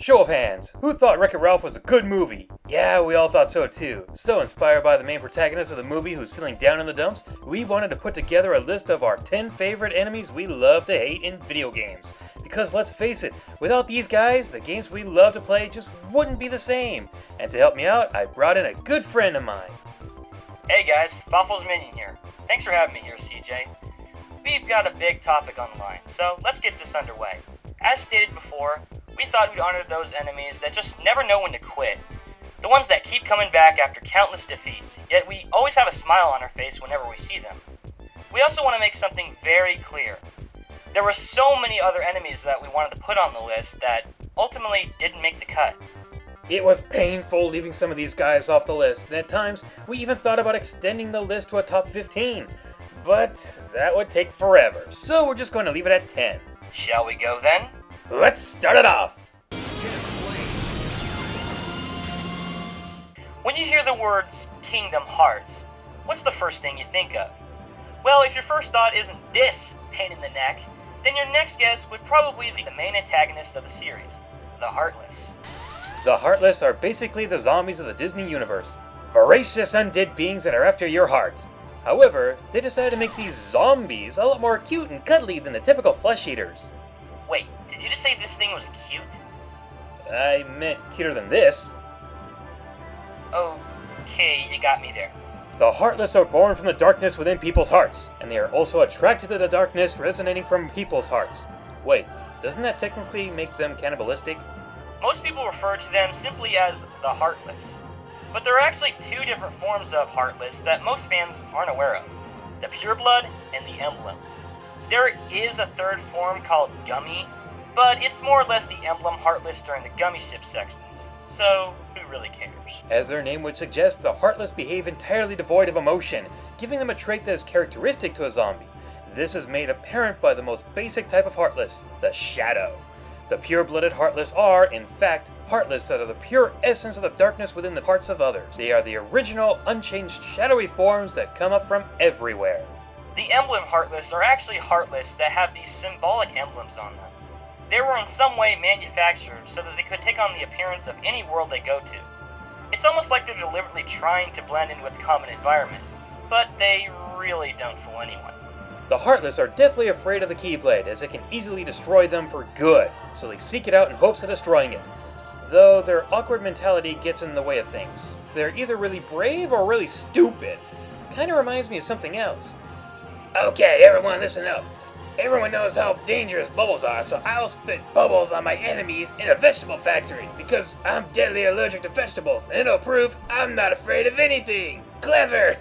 Show of hands, who thought Wreck-It Ralph was a good movie? Yeah, we all thought so too. So inspired by the main protagonist of the movie who's feeling down in the dumps, we wanted to put together a list of our 10 favorite enemies we love to hate in video games. Because let's face it, without these guys, the games we love to play just wouldn't be the same. And to help me out, I brought in a good friend of mine. Hey guys, Fawful's Minion here. Thanks for having me here, CJ. We've got a big topic on the line, so let's get this underway. As stated before, we thought we'd honor those enemies that just never know when to quit. The ones that keep coming back after countless defeats, yet we always have a smile on our face whenever we see them. We also want to make something very clear. There were so many other enemies that we wanted to put on the list that ultimately didn't make the cut. It was painful leaving some of these guys off the list, and at times, we even thought about extending the list to a top 15. But that would take forever, so we're just going to leave it at 10. Shall we go then? Let's start it off! When you hear the words Kingdom Hearts, what's the first thing you think of? Well, if your first thought isn't this pain in the neck, then your next guess would probably be the main antagonist of the series, the Heartless. The Heartless are basically the zombies of the Disney universe. Voracious undead beings that are after your heart. However, they decided to make these zombies a lot more cute and cuddly than the typical flesh eaters. Wait, did you just say this thing was cute? I meant cuter than this. Okay, you got me there. The Heartless are born from the darkness within people's hearts, and they are also attracted to the darkness resonating from people's hearts. Wait, doesn't that technically make them cannibalistic? Most people refer to them simply as the Heartless. But there are actually two different forms of Heartless that most fans aren't aware of. The Pureblood and the Emblem. There is a third form called Gummy, but it's more or less the Emblem Heartless during the Gummy Ship sections. So, who really cares? As their name would suggest, the Heartless behave entirely devoid of emotion, giving them a trait that is characteristic to a zombie. This is made apparent by the most basic type of Heartless, the Shadow. The pure-blooded Heartless are, in fact, Heartless that are the pure essence of the darkness within the hearts of others. They are the original, unchanged, shadowy forms that come up from everywhere. The Emblem Heartless are actually Heartless that have these symbolic emblems on them. They were in some way manufactured so that they could take on the appearance of any world they go to. It's almost like they're deliberately trying to blend in with the common environment, but they really don't fool anyone. The Heartless are deathly afraid of the Keyblade, as it can easily destroy them for good, so they seek it out in hopes of destroying it. Though their awkward mentality gets in the way of things. They're either really brave or really stupid. Kinda reminds me of something else. Okay, everyone listen up. Everyone knows how dangerous bubbles are, so I'll spit bubbles on my enemies in a vegetable factory, because I'm deadly allergic to vegetables, and it'll prove I'm not afraid of anything! Clever!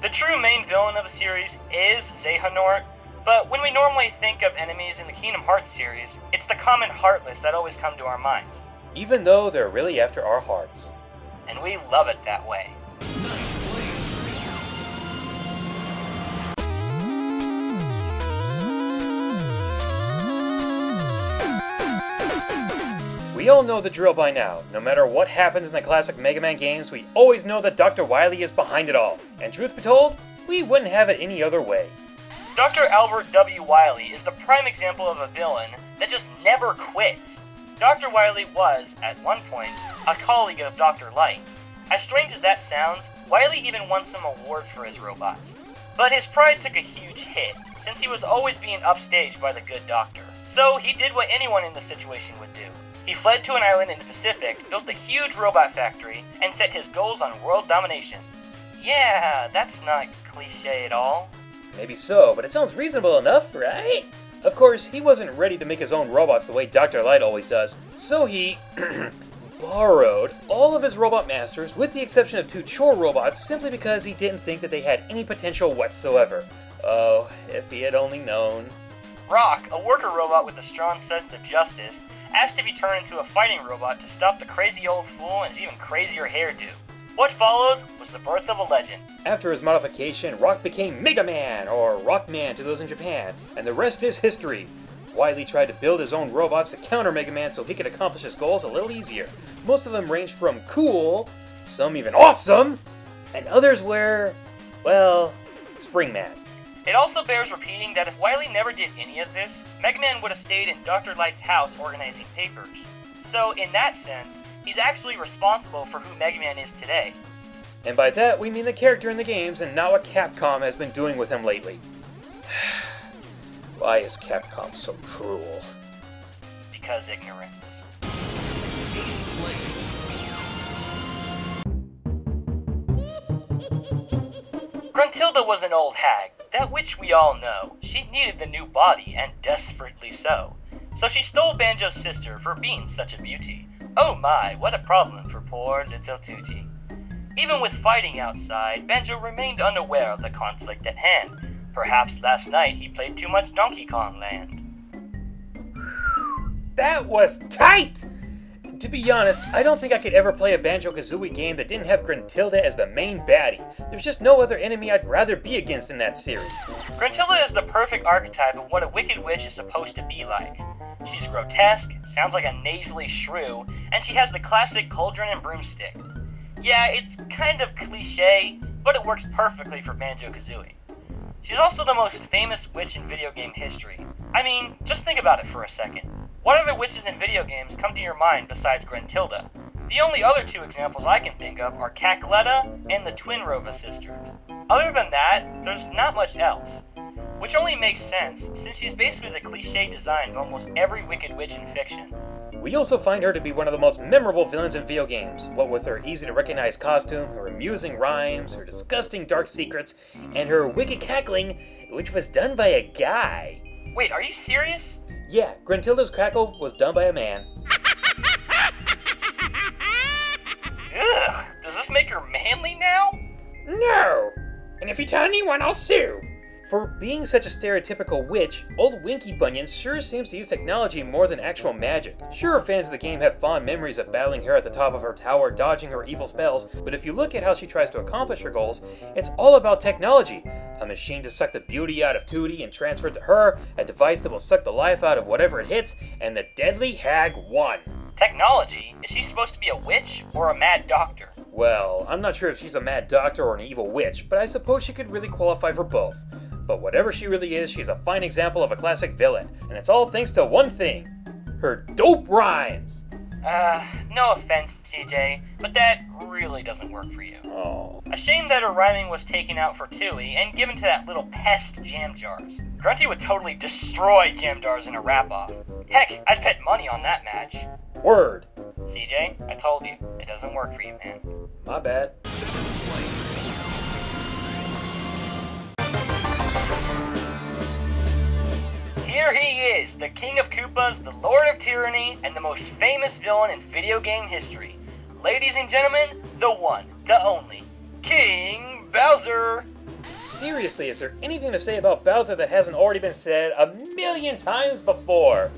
The true main villain of the series is Xehanort, but when we normally think of enemies in the Kingdom Hearts series, it's the common Heartless that always come to our minds. Even though they're really after our hearts. And we love it that way. We all know the drill by now. No matter what happens in the classic Mega Man games, we always know that Dr. Wily is behind it all. And truth be told, we wouldn't have it any other way. Dr. Albert W. Wily is the prime example of a villain that just never quits. Dr. Wily was, at one point, a colleague of Dr. Light. As strange as that sounds, Wily even won some awards for his robots. But his pride took a huge hit, since he was always being upstaged by the good doctor. So he did what anyone in this situation would do. He fled to an island in the Pacific, built a huge robot factory, and set his goals on world domination. Yeah, that's not cliche at all. Maybe so, but it sounds reasonable enough, right? Of course, he wasn't ready to make his own robots the way Dr. Light always does, so he borrowed all of his robot masters, with the exception of 2 chore robots, simply because he didn't think that they had any potential whatsoever. Oh, if he had only known. Rock, a worker robot with a strong sense of justice, asked to be turned into a fighting robot to stop the crazy old fool and his even crazier hairdo. What followed was the birth of a legend. After his modification, Rock became Mega Man, or Rockman to those in Japan, and the rest is history. Wily tried to build his own robots to counter Mega Man so he could accomplish his goals a little easier. Most of them ranged from cool, some even awesome, and others were, well, Spring Man. It also bears repeating that if Wily never did any of this, Eggman would have stayed in Dr. Light's house organizing papers. So in that sense, he's actually responsible for who Eggman is today. And by that, we mean the character in the games and not what Capcom has been doing with him lately. Why is Capcom so cruel? Because ignorance. Gruntilda was an old hag, that which we all know. She needed the new body, and desperately so. So she stole Banjo's sister for being such a beauty. Oh my, what a problem for poor little Tootie. Even with fighting outside, Banjo remained unaware of the conflict at hand. Perhaps last night he played too much Donkey Kong Land. That was tight! To be honest, I don't think I could ever play a Banjo-Kazooie game that didn't have Gruntilda as the main baddie. There's just no other enemy I'd rather be against in that series. Gruntilda is the perfect archetype of what a wicked witch is supposed to be like. She's grotesque, sounds like a nasally shrew, and she has the classic cauldron and broomstick. Yeah, it's kind of cliche, but it works perfectly for Banjo-Kazooie. She's also the most famous witch in video game history. I mean, just think about it for a second. What other witches in video games come to your mind besides Gruntilda? The only other two examples I can think of are Cackletta and the Twin Rova sisters. Other than that, there's not much else. Which only makes sense, since she's basically the cliche design of almost every wicked witch in fiction. We also find her to be one of the most memorable villains in video games, what with her easy-to-recognize costume, her amusing rhymes, her disgusting dark secrets, and her wicked cackling, which was done by a guy. Wait, are you serious? Yeah, Gruntilda's cackle was done by a man. Ugh, does this make her manly now? No! And if you tell anyone, I'll sue! For being such a stereotypical witch, old Winky Bunyan sure seems to use technology more than actual magic. Sure, fans of the game have fond memories of battling her at the top of her tower, dodging her evil spells, but if you look at how she tries to accomplish her goals, it's all about technology. A machine to suck the beauty out of Tootie and transfer it to her, a device that will suck the life out of whatever it hits, and the deadly Hag won. Technology? Is she supposed to be a witch or a mad doctor? Well, I'm not sure if she's a mad doctor or an evil witch, but I suppose she could really qualify for both. But whatever she really is, she's a fine example of a classic villain, and it's all thanks to one thing: her dope rhymes! No offense, CJ, but that really doesn't work for you. Oh. A shame that her rhyming was taken out for Tooie and given to that little pest Jam Jars. Grunty would totally destroy Jam Jars in a rap-off. Heck, I'd bet money on that match. Word! CJ, I told you, it doesn't work for you, man. My bad. Here he is, the King of Koopas, the Lord of Tyranny, and the most famous villain in video game history. Ladies and gentlemen, the one, the only, King Bowser! Seriously, is there anything to say about Bowser that hasn't already been said a million times before?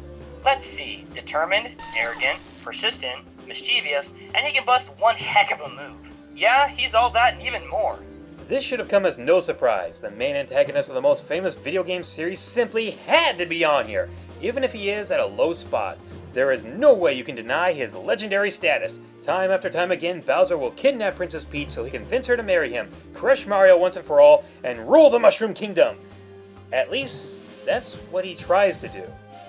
Let's see, determined, arrogant, persistent, mischievous, and he can bust one heck of a move. Yeah, he's all that and even more. This should have come as no surprise. The main antagonist of the most famous video game series simply had to be on here, even if he is at a low spot. There is no way you can deny his legendary status. Time after time again, Bowser will kidnap Princess Peach so he can convince her to marry him, crush Mario once and for all, and rule the Mushroom Kingdom. At least, that's what he tries to do.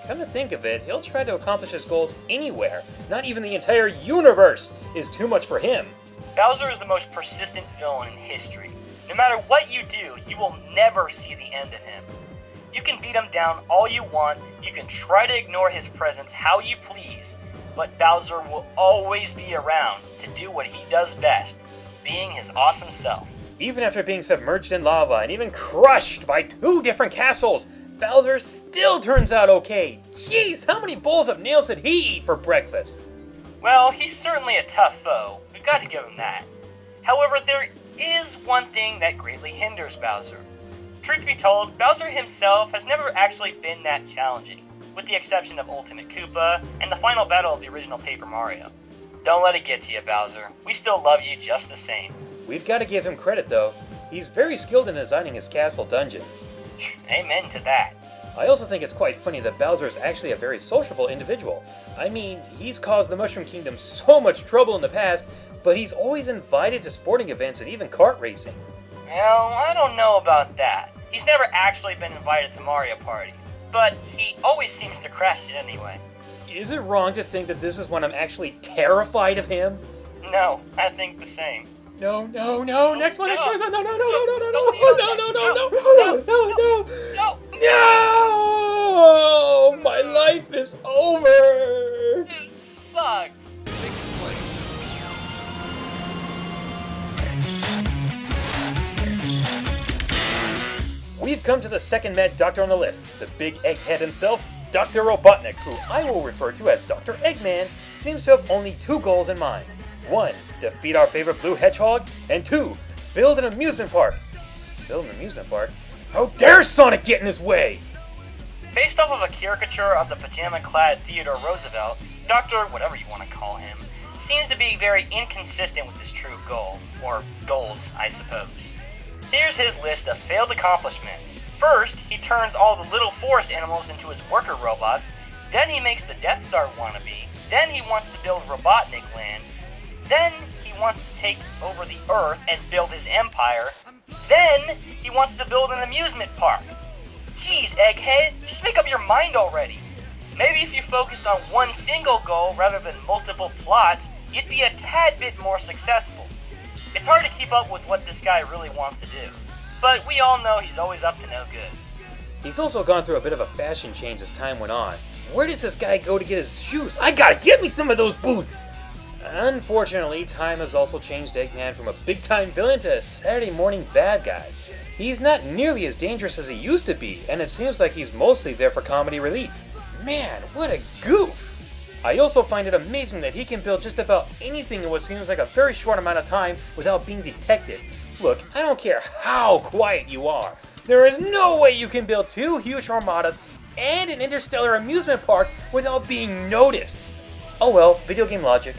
Come to think of it, he'll try to accomplish his goals anywhere. Not even the entire universe is too much for him. Bowser is the most persistent villain in history. No matter what you do, you will never see the end of him. You can beat him down all you want, you can try to ignore his presence how you please, but Bowser will always be around to do what he does best, being his awesome self. Even after being submerged in lava and even crushed by 2 different castles, Bowser still turns out okay. Jeez, how many bowls of nails did he eat for breakfast? Well, he's certainly a tough foe. We've got to give him that. However, there is one thing that greatly hinders Bowser. Truth be told, Bowser himself has never actually been that challenging, with the exception of Ultimate Koopa and the final battle of the original Paper Mario. Don't let it get to you, Bowser. We still love you just the same. We've got to give him credit though. He's very skilled in designing his castle dungeons. Amen to that. I also think it's quite funny that Bowser is actually a very sociable individual. I mean, he's caused the Mushroom Kingdom so much trouble in the past, but he's always invited to sporting events and even kart racing. Well, I don't know about that. He He's never actually been invited to Mario Party, but he always seems to crash it anyway. Is it wrong to think that this is when I'm actually terrified of him? No, I think the same. No, next one, no, no, my life is over. This sucks. We've come to the second mad doctor on the list. The big egghead himself, Dr. Robotnik, who I will refer to as Dr. Eggman, seems to have only two goals in mind. 1. Defeat our favorite blue hedgehog, and 2. Build an amusement park. Build an amusement park? How dare Sonic get in his way! Based off of a caricature of the pajama-clad Theodore Roosevelt, Dr. whatever you want to call him, seems to be very inconsistent with his true goal, or goals, I suppose. Here's his list of failed accomplishments. First, he turns all the little forest animals into his worker robots, then he makes the Death Star wannabe, then he wants to build Robotnik Land, then he wants to take over the Earth and build his empire, then he wants to build an amusement park. Jeez, Egghead, just make up your mind already. Maybe if you focused on one single goal rather than multiple plots, you'd be a tad bit more successful. It's hard to keep up with what this guy really wants to do, but we all know he's always up to no good. He's also gone through a bit of a fashion change as time went on. Where does this guy go to get his shoes? I gotta get me some of those boots! Unfortunately, time has also changed Eggman from a big-time villain to a Saturday morning bad guy. He's not nearly as dangerous as he used to be, and it seems like he's mostly there for comedy relief. Man, what a goof! I also find it amazing that he can build just about anything in what seems like a very short amount of time without being detected. Look, I don't care how quiet you are. There is no way you can build two huge armadas and an interstellar amusement park without being noticed. Oh well, video game logic.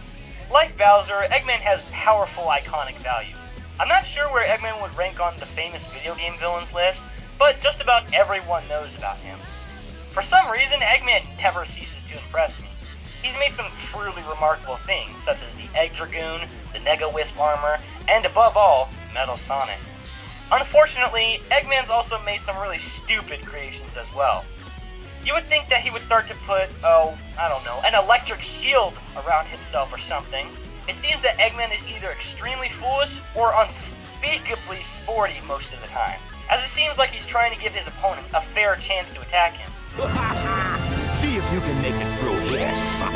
Like Bowser, Eggman has powerful iconic value. I'm not sure where Eggman would rank on the famous video game villains list, but just about everyone knows about him. For some reason, Eggman never ceases to impress me. He's made some truly remarkable things, such as the Egg Dragoon, the Nega-Wisp armor, and above all, Metal Sonic. Unfortunately, Eggman's also made some really stupid creations as well. You would think that he would start to put, an electric shield around himself or something. It seems that Eggman is either extremely foolish or unspeakably sporty most of the time, as it seems like he's trying to give his opponent a fair chance to attack him. See if you can make it through here, son.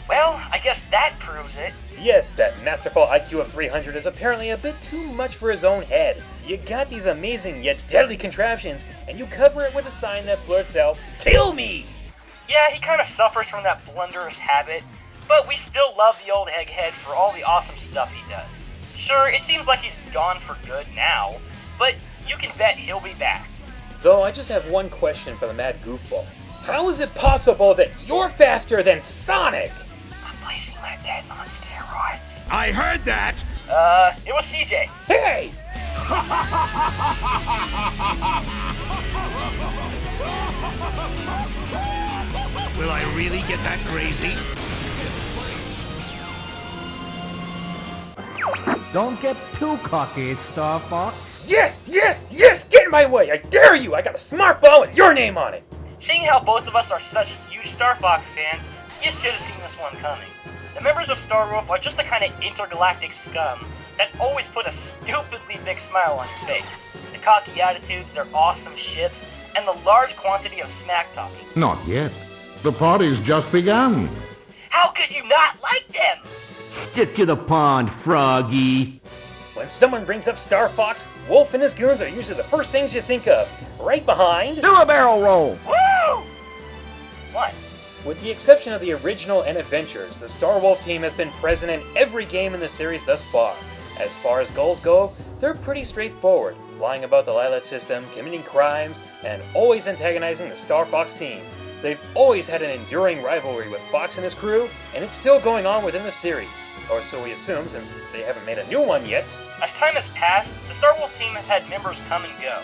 Well, I guess that proves it. Yes, that masterful IQ of 300 is apparently a bit too much for his own head. You got these amazing yet deadly contraptions, and you cover it with a sign that blurts out, "Kill me!" Yeah, he kind of suffers from that blunderous habit, but we still love the old Egghead for all the awesome stuff he does. Sure, it seems like he's gone for good now, but you can bet he'll be back. Though I just have one question for the mad goofball. How is it possible that you're faster than Sonic? I'm placing my bet on steroids. I heard that! It was CJ. Hey! Will I really get that crazy? Don't get too cocky, Star Fox. Yes! Get in my way! I dare you! I got a smart ball with your name on it! Seeing how both of us are such huge Star Fox fans, you should have seen this one coming. The members of Star Wolf are just the kind of intergalactic scum that always put a stupidly big smile on your face. The cocky attitudes, their awesome ships, and the large quantity of smack talking. Not yet. The party's just begun. How could you not like them? Stick to the pond, Froggy. When someone brings up Star Fox, Wolf and his goons are usually the first things you think of. Right behind... Do a barrel roll. Woo! What? With the exception of the original and Adventures, the Star Wolf team has been present in every game in the series thus far. As far as goals go, they're pretty straightforward, flying about the Lilat system, committing crimes, and always antagonizing the Star Fox team. They've always had an enduring rivalry with Fox and his crew, and it's still going on within the series. Or so we assume, since they haven't made a new one yet. As time has passed, the Star Wolf team has had members come and go.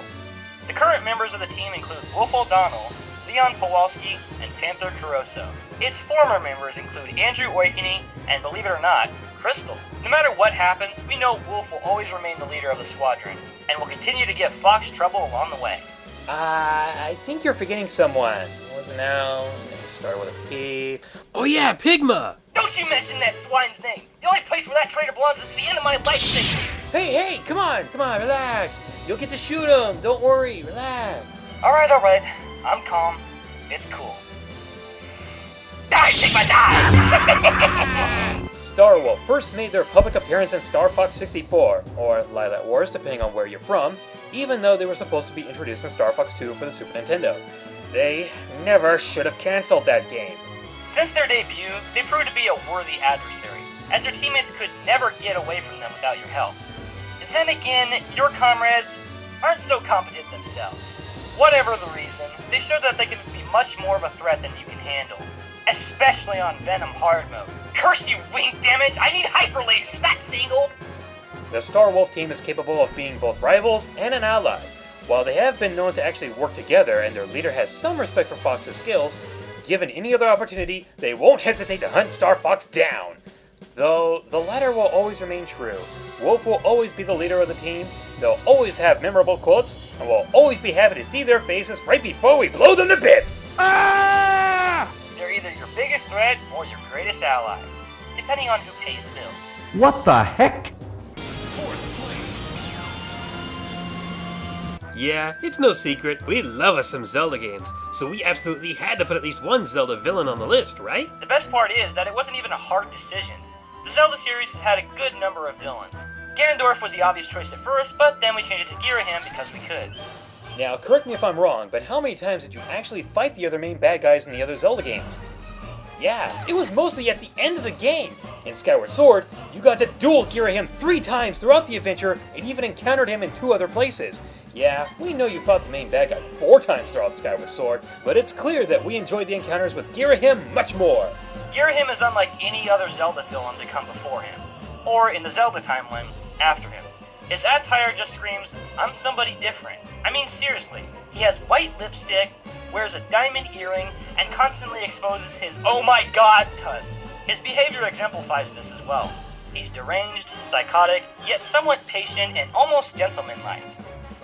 The current members of the team include Wolf O'Donnell, Leon Kowalski, and Panther Caruso. Its former members include Andrew Oikini and, believe it or not, Crystal. No matter what happens, we know Wolf will always remain the leader of the squadron, and will continue to give Fox trouble along the way. I think you're forgetting someone. What was it now? Name started with a P. Oh yeah, Pigma! Don't you mention that swine's name! The only place where that traitor belongs is at the end of my life cycle! Hey, come on, relax. You'll get to shoot him. Don't worry, relax. Alright, I'm calm. It's cool. Die, Sigma, die! Star Wolf first made their public appearance in Star Fox 64, or Lilac Wars depending on where you're from, even though they were supposed to be introduced in Star Fox 2 for the Super Nintendo. They never should have cancelled that game. Since their debut, they proved to be a worthy adversary, as their teammates could never get away from them without your help. Then again, your comrades aren't so competent themselves. Whatever the reason, they showed that they can be much more of a threat than you can handle, especially on Venom hard mode. Curse you, wing damage! I need hyper lasers, not single! The Star Wolf team is capable of being both rivals and an ally. While they have been known to actually work together and their leader has some respect for Fox's skills, given any other opportunity, they won't hesitate to hunt Star Fox down. Though the latter will always remain true. Wolf will always be the leader of the team, they'll always have memorable quotes, and we'll always be happy to see their faces right before we blow them to bits! Ah! They're either your biggest threat or your greatest ally, depending on who pays the bills. What the heck? Yeah, it's no secret, we love us some Zelda games, so we absolutely had to put at least one Zelda villain on the list, right? The best part is that it wasn't even a hard decision. The Zelda series has had a good number of villains. Ganondorf was the obvious choice at first, but then we changed it to Ghirahim because we could. Now, correct me if I'm wrong, but how many times did you actually fight the other main bad guys in the other Zelda games? Yeah, it was mostly at the end of the game. In Skyward Sword, you got to duel Ghirahim 3 times throughout the adventure and even encountered him in 2 other places. Yeah, we know you fought the main bad guy 4 times throughout Skyward Sword, but it's clear that we enjoyed the encounters with Ghirahim much more. Ghirahim is unlike any other Zelda villain to come before him, or in the Zelda timeline, after him. His attire just screams, I'm somebody different. I mean seriously, he has white lipstick, wears a diamond earring, and constantly exposes his oh my god tut. His behavior exemplifies this as well. He's deranged, psychotic, yet somewhat patient and almost gentlemanlike.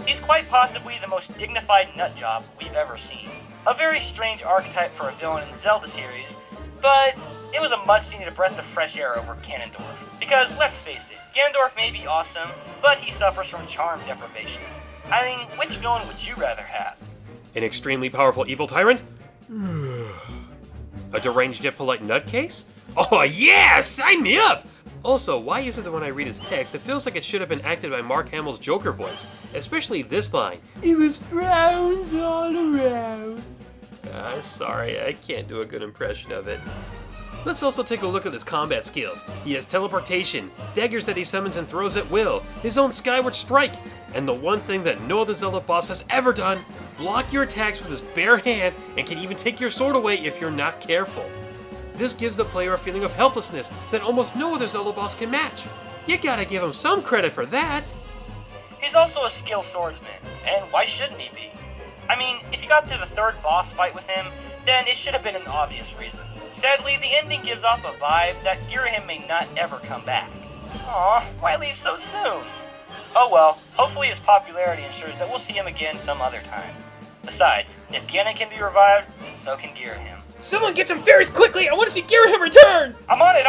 He's quite possibly the most dignified nutjob we've ever seen. A very strange archetype for a villain in the Zelda series, but it was a much-needed breath of fresh air over Ganondorf. Because, let's face it, Ganondorf may be awesome, but he suffers from charm deprivation. I mean, which villain would you rather have? An extremely powerful evil tyrant? A deranged yet polite nutcase? Oh yeah, sign me up! Also, why is it that when I read his text, it feels like it should have been acted by Mark Hamill's Joker voice? Especially this line. It was frowns all around. Sorry, I can't do a good impression of it. Let's also take a look at his combat skills. He has teleportation, daggers that he summons and throws at will, his own Skyward Strike, and the one thing that no other Zelda boss has ever done, block your attacks with his bare hand and can even take your sword away if you're not careful. This gives the player a feeling of helplessness that almost no other Zelda boss can match. You gotta give him some credit for that. He's also a skilled swordsman, and why shouldn't he be? I mean, if you got to the 3rd boss fight with him, then it should have been an obvious reason. Sadly, the ending gives off a vibe that Ghirahim may not ever come back. Aw, why leave so soon? Oh well, hopefully his popularity ensures that we'll see him again some other time. Besides, if Ganon can be revived, then so can Ghirahim. Someone get some fairies quickly! I want to see Ghirahim return! I'm on it!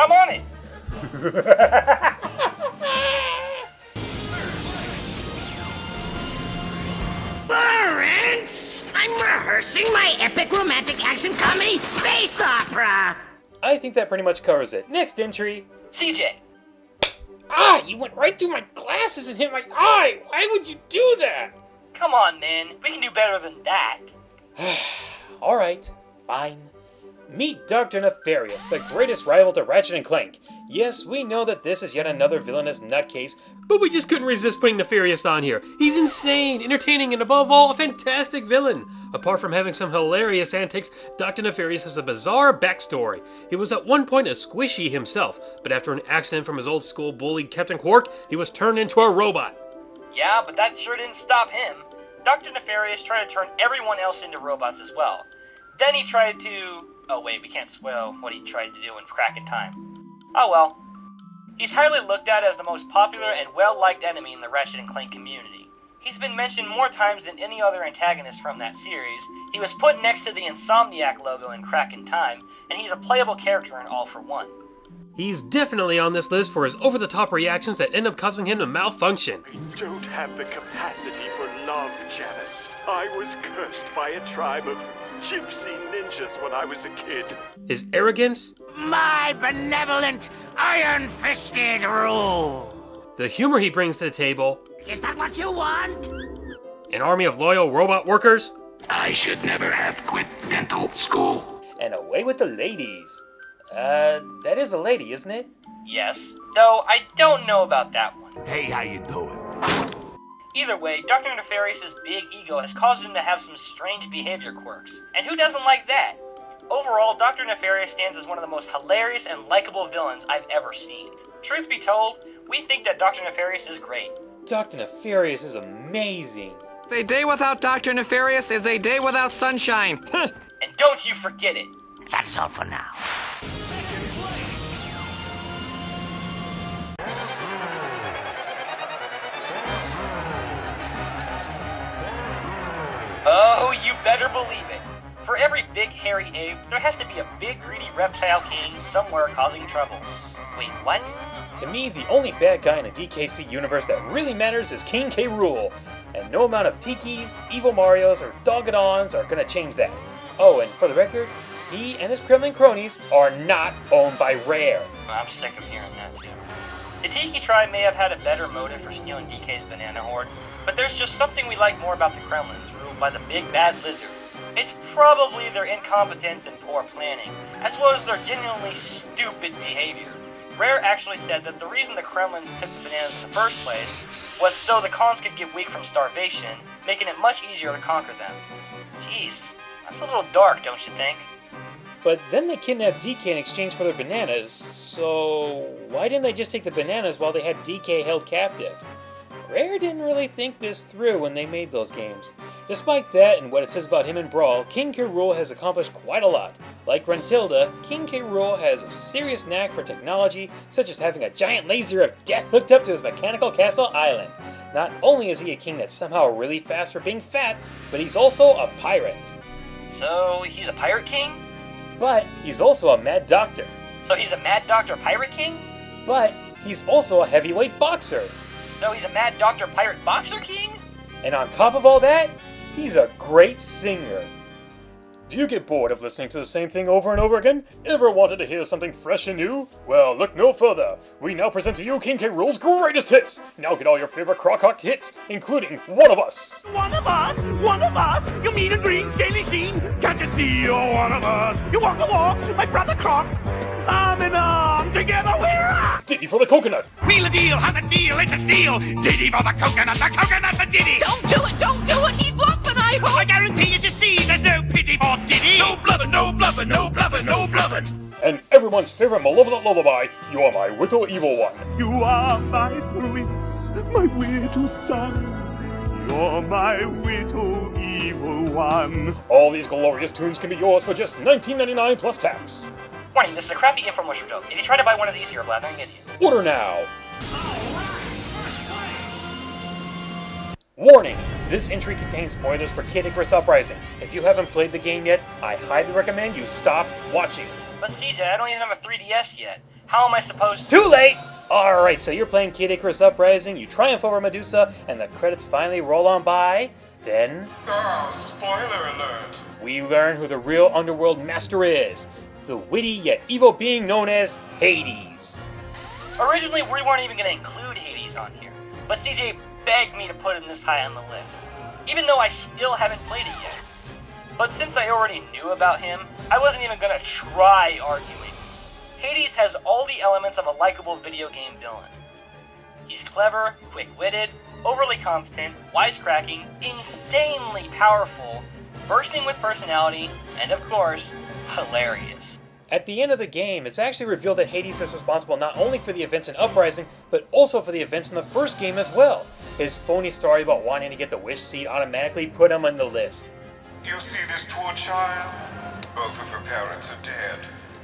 Lawrence! I'm rehearsing my epic romantic action comedy space opera! I think that pretty much covers it. Next entry. CJ! Ah! You went right through my glasses and hit my eye! Why would you do that? Come on, man. We can do better than that. Alright, fine. Meet Dr. Nefarious, the greatest rival to Ratchet & Clank. Yes, we know that this is yet another villainous nutcase, But we just couldn't resist putting Nefarious on here. He's insane, entertaining, and above all, a fantastic villain. Apart from having some hilarious antics, Dr. Nefarious has a bizarre backstory. He was at one point a squishy himself, but after an accident from his old school bully Captain Quark, he was turned into a robot. Yeah, but that sure didn't stop him. Dr. Nefarious tried to turn everyone else into robots as well. Then he tried to... Oh wait, we can't spoil what he tried to do in Crack in Time. Oh well. He's highly looked at as the most popular and well-liked enemy in the Ratchet & Clank community. He's been mentioned more times than any other antagonist from that series. He was put next to the Insomniac logo in Crack in Time, and he's a playable character in All for One. He's definitely on this list for his over-the-top reactions that end up causing him to malfunction. I don't have the capacity for love, Janice. I was cursed by a tribe of gypsy ninjas when I was a kid. His arrogance, My benevolent, iron-fisted rule. the humor he brings to the table, Is that what you want? an army of loyal robot workers, I should never have quit dental school. And away with the ladies. That is a lady, isn't it? Yes, though I don't know about that one. Hey, how you doing? Either way, Dr. Nefarious' big ego has caused him to have some strange behavior quirks. And who doesn't like that? Overall, Dr. Nefarious stands as one of the most hilarious and likable villains I've ever seen. Truth be told, we think that Dr. Nefarious is great. Dr. Nefarious is amazing. A day without Dr. Nefarious is a day without sunshine. And don't you forget it. That's all for now. Oh, you better believe it. For every big hairy ape, there has to be a big greedy reptile king somewhere causing trouble. Wait, what? To me, the only bad guy in the DKC universe that really matters is King K. Rool. And no amount of Tikis, Evil Marios, or Dogadons are gonna change that. Oh, and for the record, he and his Kremlin cronies are not owned by Rare. I'm sick of hearing that too. The Tiki tribe may have had a better motive for stealing DK's banana hoard, but there's just something we like more about the Kremlins, ruled by the big bad lizard. It's probably their incompetence and poor planning, as well as their genuinely stupid behavior. Rare actually said that the reason the Kremlins took the bananas in the first place was so the Khans could get weak from starvation, making it much easier to conquer them. Jeez, that's a little dark, don't you think? But then they kidnapped DK in exchange for their bananas, so why didn't they just take the bananas while they had DK held captive? Rare didn't really think this through when they made those games. Despite that and what it says about him in Brawl, King K. Rool has accomplished quite a lot. Like Tilda, King K. Rool has a serious knack for technology, such as having a giant laser of death hooked up to his mechanical castle island. Not only is he a king that's somehow really fast for being fat, but he's also a pirate. So, he's a pirate king? But he's also a mad doctor. So he's a Mad Doctor Pirate King? But he's also a heavyweight boxer. So he's a Mad Doctor Pirate Boxer King? And on top of all that, he's a great singer. Do you get bored of listening to the same thing over and over again? Ever wanted to hear something fresh and new? Well, look no further. We now present to you King K. Rool's greatest hits. Now get all your favorite Crocock hits, including One of Us. One of us, you mean a green scaly scene. Can't you see you're one of us? You walk the walk, my brother Croc. Arm in arm, together we're Diddy for the Coconut. Wheel a deal, how's it feel? It's a steal. Diddy for the coconut for Diddy. Don't do it, he's bluffing, I hope. I guarantee you to see there's no pity for Diddy. No blubbing, no blubbing, no blubbing, no blubbing. And everyone's favorite malevolent lullaby, You Are My Little Evil One. You are my prince, my little son. You're my little evil one. All these glorious tunes can be yours for just $19.99 plus tax. Warning, this is a crappy infomercial joke. If you try to buy one of these, you're a blathering idiot. Order now. Warning! This entry contains spoilers for Kid Icarus Uprising. If you haven't played the game yet, I highly recommend you stop watching. But CJ, I don't even have a 3DS yet. How am I supposed to... Too late! Alright, so you're playing Kid Icarus Uprising, you triumph over Medusa, and the credits finally roll on by. Then... spoiler alert! We learn who the real underworld master is. The witty yet evil being known as Hades. Originally, we weren't even going to include Hades on here. But CJ begged me to put him this high on the list, even though I still haven't played it yet. But since I already knew about him, I wasn't even going to try arguing. Hades has all the elements of a likable video game villain. He's clever, quick-witted, overly competent, wisecracking, insanely powerful, bursting with personality, and of course, hilarious. At the end of the game, it's actually revealed that Hades is responsible not only for the events in Uprising, but also for the events in the first game as well. His phony story about wanting to get the wish seed automatically put him on the list. You see this poor child? Both of her parents are dead.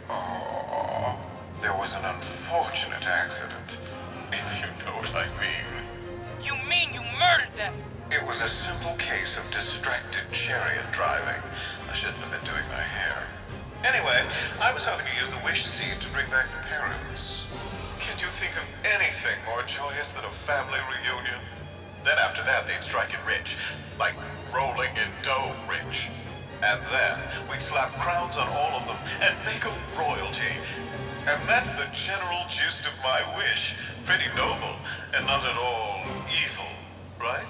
Oh, there was an unfortunate accident, if you know what I mean. You mean you murdered them? It was a simple case of distracted chariot driving. I shouldn't have been doing my hair. Anyway, I was hoping to use the wish seed to bring back the parents. Can you think of anything more joyous than a family reunion? Then after that, they'd strike it rich, like rolling in dough rich. And then we'd slap crowns on all of them and make them royalty. And that's the general gist of my wish. Pretty noble and not at all evil, right?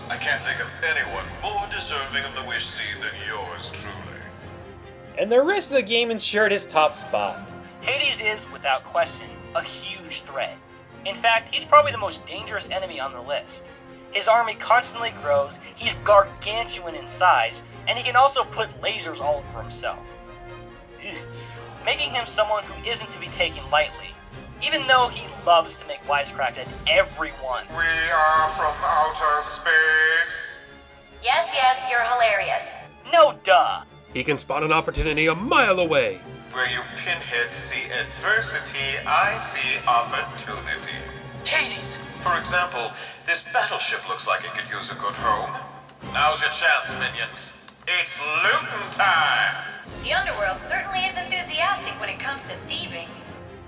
I can't think of anyone more deserving of the wish seed than yours truly. And the rest of the game ensured his top spot. Hades is, without question, a huge threat. In fact, he's probably the most dangerous enemy on the list. His army constantly grows, he's gargantuan in size, and he can also put lasers all over himself. Ugh. Making him someone who isn't to be taken lightly, even though he loves to make wisecracks at everyone. We are from outer space. Yes, you're hilarious. No duh. He can spot an opportunity a mile away. Where you pinheads see adversity, I see opportunity. Hades! For example, this battleship looks like it could use a good home. Now's your chance, minions. It's looting time! The underworld certainly is enthusiastic when it comes to thieving.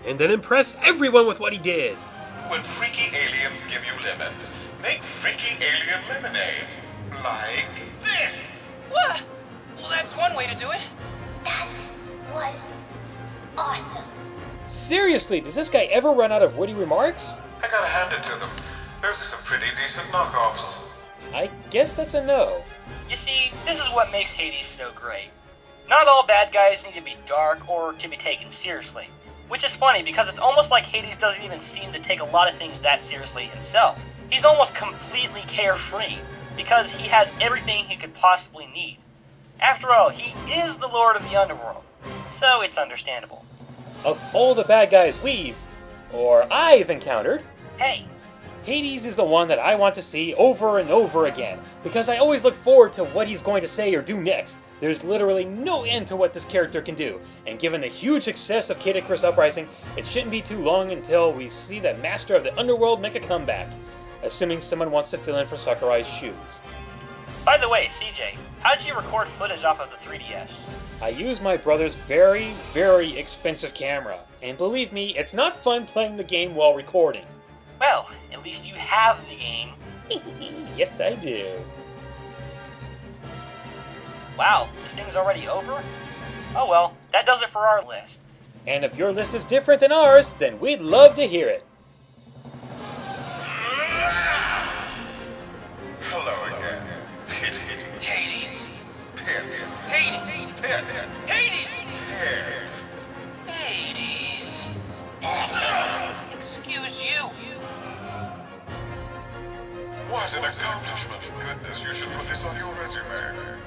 And then impress everyone with what he did. When freaky aliens give you lemons, make freaky alien lemonade. Like this! What? Well, that's one way to do it. That was awesome. Seriously, does this guy ever run out of witty remarks? I gotta hand it to them. Those are some pretty decent knockoffs. I guess that's a no. You see, this is what makes Hades so great. Not all bad guys need to be dark or to be taken seriously. Which is funny because it's almost like Hades doesn't even seem to take a lot of things that seriously himself. He's almost completely carefree because he has everything he could possibly need. After all, he is the Lord of the Underworld, so it's understandable. Of all the bad guys I've encountered, Hey, Hades is the one that I want to see over and over again, because I always look forward to what he's going to say or do next. There's literally no end to what this character can do, and given the huge success of Kid Icarus Uprising, it shouldn't be too long until we see the Master of the Underworld make a comeback, assuming someone wants to fill in for Sakurai's shoes. by the way, CJ, how did you record footage off of the 3DS? I use my brother's very, very expensive camera, and believe me, it's not fun playing the game while recording. Well, at least you have the game. Yes, I do. Wow, this thing's already over? Oh well, that does it for our list. And if your list is different than ours, then we'd love to hear it. Hello again. Pit. Hades! Pit. Hades! Pit. Hades! Pit. Hades! Excuse you. What an accomplishment. Goodness, you should put this on your resume.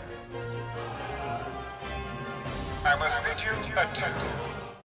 I must bid you adieu.